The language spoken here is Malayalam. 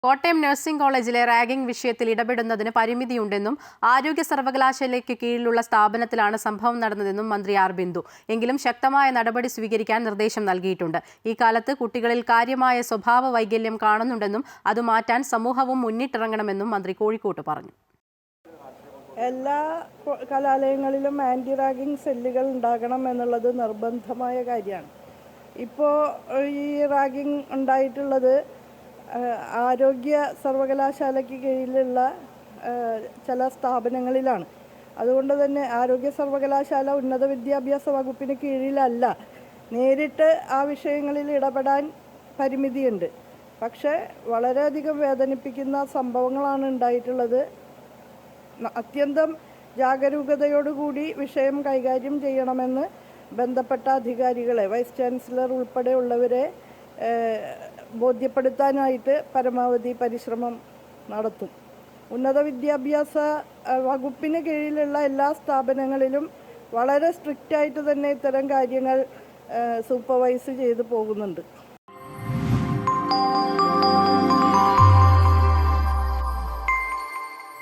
കോട്ടയം നഴ്സിംഗ് കോളേജിലെ റാഗിംഗ് വിഷയത്തിൽ ഇടപെടുന്നതിന് പരിമിതിയുണ്ടെന്നും ആരോഗ്യ സർവകലാശാലയ്ക്ക് കീഴിലുള്ള സ്ഥാപനത്തിലാണ് സംഭവം നടന്നതെന്നും മന്ത്രി ആർ ബിന്ദു. എങ്കിലും ശക്തമായ നടപടി സ്വീകരിക്കാൻ നിർദ്ദേശം നൽകിയിട്ടുണ്ട്. ഈ കാലത്ത് കുട്ടികളിൽ കാര്യമായ സ്വഭാവ വൈകല്യം കാണുന്നുണ്ടെന്നും അത് മാറ്റാൻ സമൂഹവും മുന്നിട്ടിറങ്ങണമെന്നും മന്ത്രി കോഴിക്കോട്ട് പറഞ്ഞു. എല്ലാ കലാലയങ്ങളിലും ആൻറ്റി റാഗിംഗ് സെല്ലുകൾ ഉണ്ടാകണം എന്നുള്ളത് നിർബന്ധമായ കാര്യമാണ്. ഇപ്പോൾ ഈ റാഗിംഗ് ഉണ്ടായിട്ടുള്ളത് ആരോഗ്യ സർവകലാശാലയ്ക്ക് കീഴിലുള്ള ചില സ്ഥാപനങ്ങളിലാണ്. അതുകൊണ്ട് തന്നെ ആരോഗ്യ സർവകലാശാല ഉന്നത വിദ്യാഭ്യാസ വകുപ്പിന് കീഴിലല്ല. നേരിട്ട് ആ വിഷയങ്ങളിൽ ഇടപെടാൻ പരിമിതിയുണ്ട്. പക്ഷേ വളരെയധികം വേദനിപ്പിക്കുന്ന സംഭവങ്ങളാണ് ഉണ്ടായിട്ടുള്ളത്. അത്യന്തം ജാഗരൂകതയോടുകൂടി വിഷയം കൈകാര്യം ചെയ്യണമെന്ന് ബന്ധപ്പെട്ട അധികാരികളെ, വൈസ് ചാൻസലർ ഉൾപ്പെടെയുള്ളവരെ ബോധ്യപ്പെടുത്താനായിട്ട് പരമാവധി പരിശ്രമം നടത്തും. ഉന്നത വിദ്യാഭ്യാസ വകുപ്പിന് കീഴിലുള്ള എല്ലാ സ്ഥാപനങ്ങളിലും വളരെ സ്ട്രിക്റ്റായിട്ട് തന്നെ ഇത്തരം കാര്യങ്ങൾ സൂപ്പർവൈസ് ചെയ്തു പോകുന്നുണ്ട്.